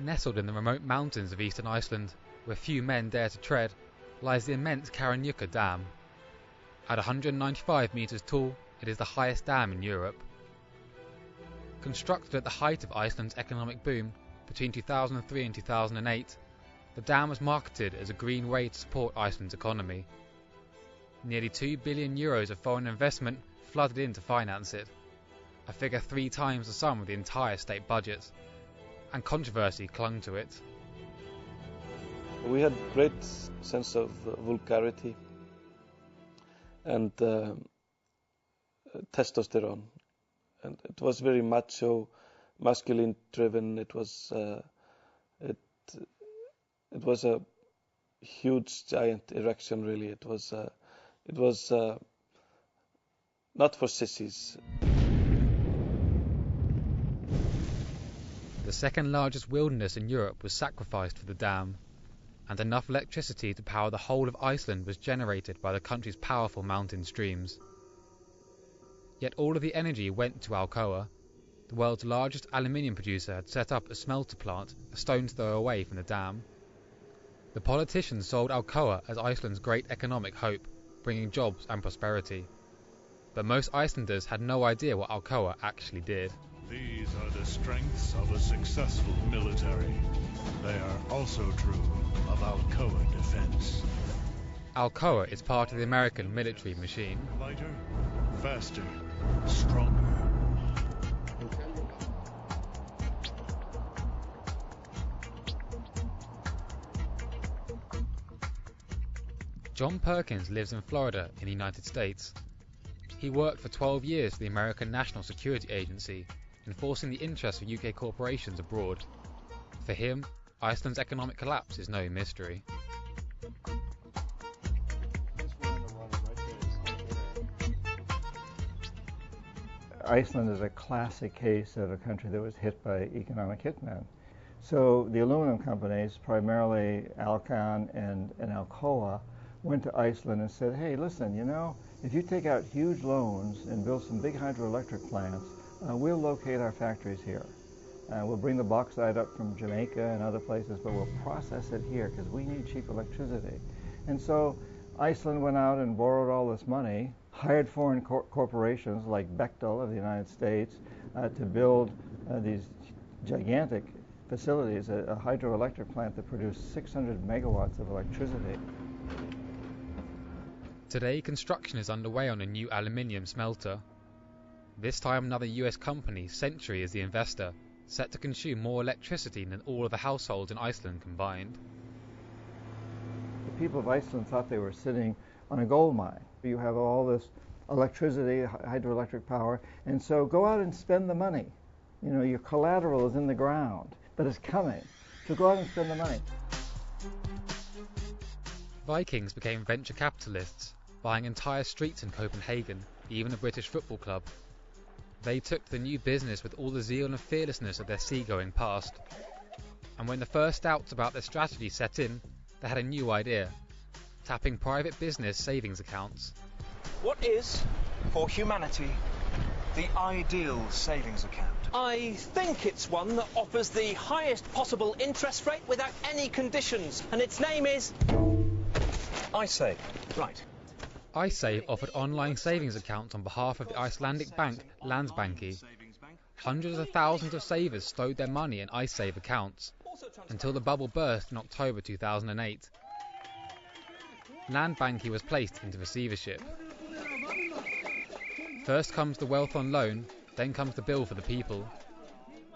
Nestled in the remote mountains of eastern Iceland, where few men dare to tread, lies the immense Karanjuka Dam. At 195 metres tall, it is the highest dam in Europe. Constructed at the height of Iceland's economic boom between 2003 and 2008, the dam was marketed as a green way to support Iceland's economy. Nearly €2 billion of foreign investment flooded in to finance it, a figure 3 times the sum of the entire state budget, and controversy clung to it. We had great sense of vulgarity and testosterone, and it was very macho, masculine driven. It was a huge, giant erection. Really, it was not for sissies. The second largest wilderness in Europe was sacrificed for the dam, and enough electricity to power the whole of Iceland was generated by the country's powerful mountain streams. Yet all of the energy went to Alcoa. The world's largest aluminium producer had set up a smelter plant a stone's throw away from the dam. The politicians sold Alcoa as Iceland's great economic hope, bringing jobs and prosperity. But most Icelanders had no idea what Alcoa actually did. These are the strengths of a successful military. They are also true of Alcoa defense. Alcoa is part of the American military machine. Lighter, faster, stronger. John Perkins lives in Florida in the United States. He worked for 12 years for the American National Security Agency, enforcing the interests of UK corporations abroad. For him, Iceland's economic collapse is no mystery. Iceland is a classic case of a country that was hit by economic hitmen. So the aluminum companies, primarily Alcan and Alcoa, went to Iceland and said, hey, listen, you know, if you take out huge loans and build some big hydroelectric plants, we'll locate our factories here. We'll bring the bauxite up from Jamaica and other places, but we'll process it here because we need cheap electricity. And so Iceland went out and borrowed all this money, hired foreign corporations like Bechtel of the United States to build these gigantic facilities, a hydroelectric plant that produced 600 megawatts of electricity. Today, construction is underway on a new aluminium smelter. This time another US company, Century, is the investor, set to consume more electricity than all of the households in Iceland combined. The people of Iceland thought they were sitting on a gold mine. You have all this electricity, hydroelectric power, and so go out and spend the money. You know, your collateral is in the ground, but it's coming. So go out and spend the money. Vikings became venture capitalists, buying entire streets in Copenhagen, even a British football club. They took to the new business with all the zeal and fearlessness of their seagoing past. And when the first doubts about their strategy set in, they had a new idea: tapping private business savings accounts. What is, for humanity, the ideal savings account? I think it's one that offers the highest possible interest rate without any conditions, and its name is Icesave. Right. Icesave offered online savings accounts on behalf of the Icelandic bank Landsbanki. Hundreds of thousands of savers stowed their money in Icesave accounts until the bubble burst in October 2008. Landsbanki was placed into receivership. First comes the wealth on loan, then comes the bill for the people.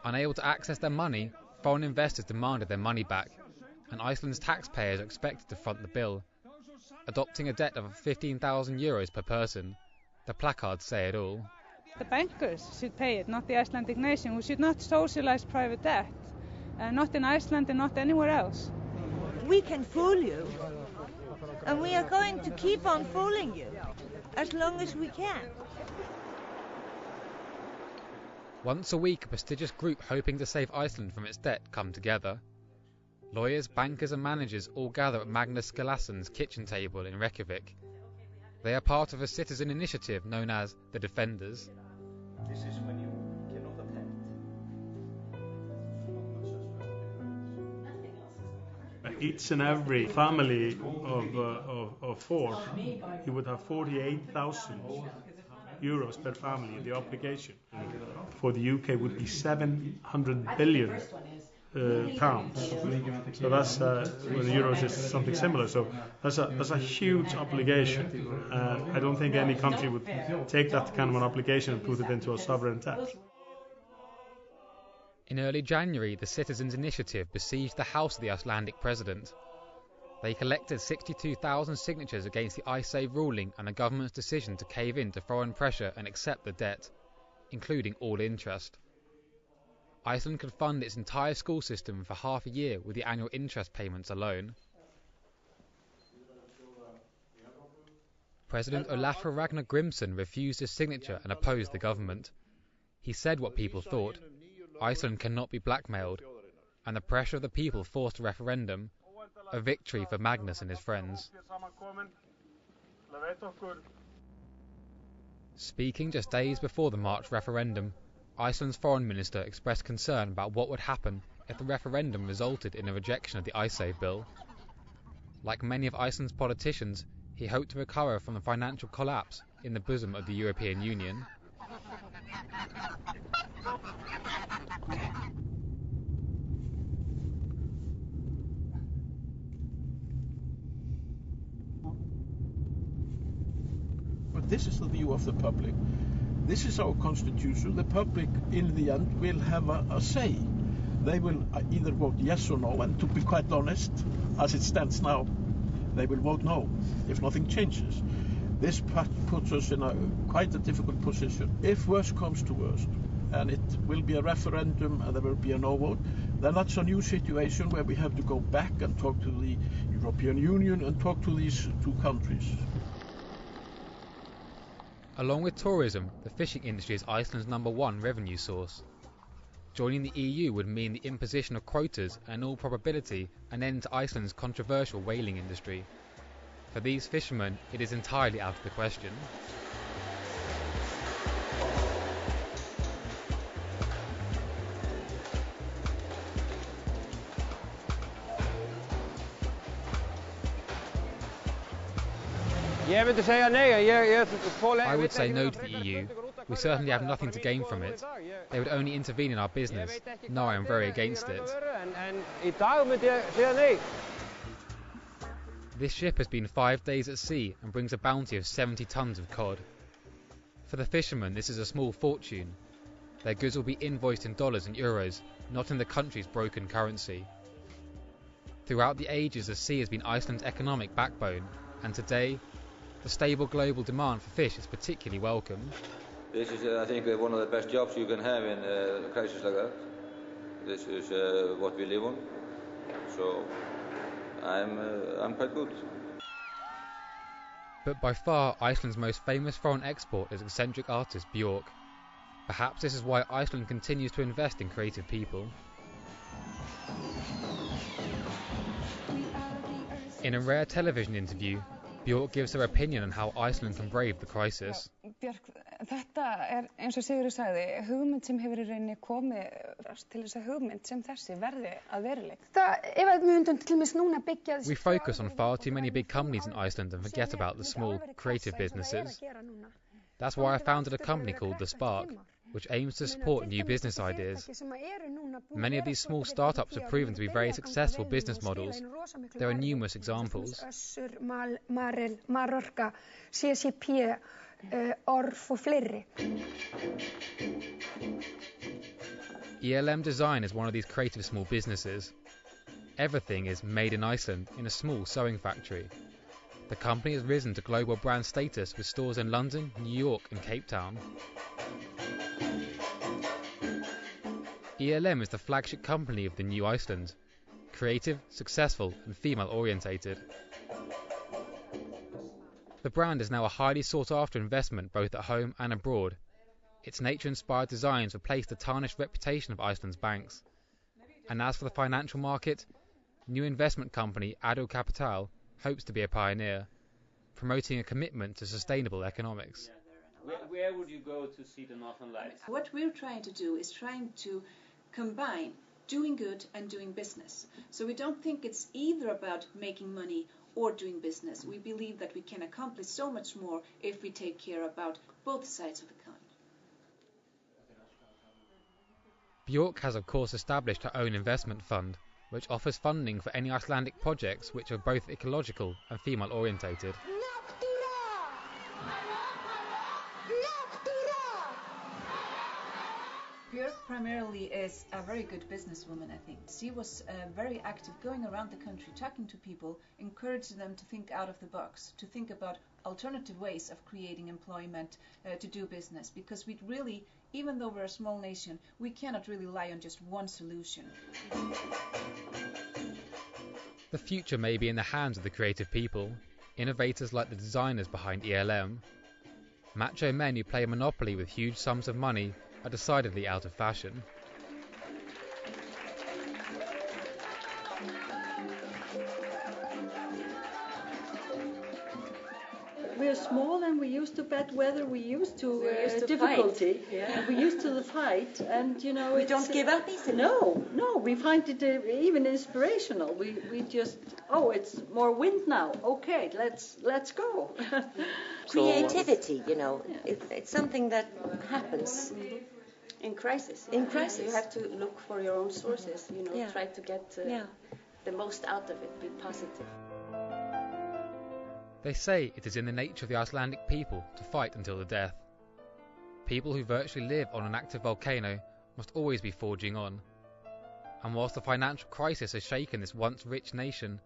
Unable to access their money, foreign investors demanded their money back, and Iceland's taxpayers are expected to front the bill, adopting a debt of €15,000 per person. The placards say it all. The bankers should pay it, not the Icelandic nation. We should not socialise private debt, not in Iceland and not anywhere else. We can fool you, and we are going to keep on fooling you as long as we can. Once a week, a prestigious group hoping to save Iceland from its debt come together. Lawyers, bankers and managers all gather at Magnus Skulasson's kitchen table in Reykjavik. They are part of a citizen initiative known as the Defenders. This is when you cannot attend. each and every family of four, you would have 48,000 euros per family. The obligation for the UK would be 700 billion pounds. So that's when the euros is something similar. So that's a huge obligation. I don't think any country would take that kind of an obligation and put it into a sovereign debt. In early January, the Citizens' Initiative besieged the house of the Icelandic president. They collected 62,000 signatures against the Icesave ruling and the government's decision to cave in to foreign pressure and accept the debt, including all interest. Iceland could fund its entire school system for half a year with the annual interest payments alone. President Olafur Ragnar Grimsson refused his signature and opposed the government. He said what people thought: Iceland cannot be blackmailed, and the pressure of the people forced a referendum, a victory for Magnus and his friends. Speaking just days before the March referendum, Iceland's foreign minister expressed concern about what would happen if the referendum resulted in a rejection of the Icesave bill. Like many of Iceland's politicians, he hoped to recover from the financial collapse in the bosom of the European Union. But this is the view of the public. This is our constitution. The public, in the end, will have a say. They will either vote yes or no, and to be quite honest, as it stands now, they will vote no if nothing changes. This puts us in quite a difficult position. If worse comes to worst, and it will be a referendum and there will be a no vote, then that's a new situation where we have to go back and talk to the European Union and talk to these two countries. Along with tourism, the fishing industry is Iceland's #1 revenue source. Joining the EU would mean the imposition of quotas and, in all probability, an end to Iceland's controversial whaling industry. For these fishermen, it is entirely out of the question. I would say no to the EU. We certainly have nothing to gain from it. They would only intervene in our business. No, I am very against it. This ship has been 5 days at sea and brings a bounty of 70 tons of cod. For the fishermen, this is a small fortune. Their goods will be invoiced in dollars and euros, not in the country's broken currency. Throughout the ages, the sea has been Iceland's economic backbone, and today, the stable global demand for fish is particularly welcome. This is, I think, one of the best jobs you can have in a crisis like that. This is what we live on. So I'm quite good. But by far, Iceland's most famous foreign export is eccentric artist Bjork. Perhaps this is why Iceland continues to invest in creative people. In a rare television interview, Bjork gives her opinion on how Iceland can brave the crisis. Björk, þetta eins og Sigurður sagði, hugmynd sem hefur í rauninni komið til þess að hugmynd sem þessi verði að veruleika. Ef við myndum til dæmis núna byggja We focus on far too many big companies in Iceland and forget about the small, creative businesses. That's why I founded a company called The Spark, which aims to support new business ideas. Many of these small startups have proven to be very successful business models. There are numerous examples. ELM Design is one of these creative small businesses. Everything is made in Iceland in a small sewing factory. The company has risen to global brand status with stores in London, New York and Cape Town. ELM is the flagship company of the new Iceland. Creative, successful and female-orientated. The brand is now a highly sought-after investment both at home and abroad. Its nature-inspired designs replace the tarnished reputation of Iceland's banks. And as for the financial market, new investment company Ado Capital hopes to be a pioneer, promoting a commitment to sustainable economics. Where would you go to see the Northern Lights? What we're trying to do is trying to combine doing good and doing business. So we don't think it's either about making money or doing business. We believe that we can accomplish so much more if we take care about both sides of the coin. Bjork has of course established her own investment fund, which offers funding for any Icelandic projects which are both ecological and female orientated. Bjork primarily is a very good businesswoman, I think. She was very active going around the country, talking to people, encouraging them to think out of the box, to think about alternative ways of creating employment, to do business. Because we really, even though we're a small nation, we cannot really rely on just one solution. The future may be in the hands of the creative people, innovators like the designers behind ELM. Macho men who play a monopoly with huge sums of money are decidedly out of fashion. We're small and we're used to bad weather, we're used to difficulty, we're used to the fight, and you know... We don't give up easily. No, we find it even inspirational. We just, it's more wind now, okay, let's go. Creativity, you know, it's something that happens. In crisis. In crisis. You have to look for your own sources, you know, try to get the most out of it, be positive. They say it is in the nature of the Icelandic people to fight until the death. People who virtually live on an active volcano must always be forging on. And whilst the financial crisis has shaken this once rich nation,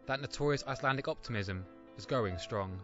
that notorious Icelandic optimism is going strong.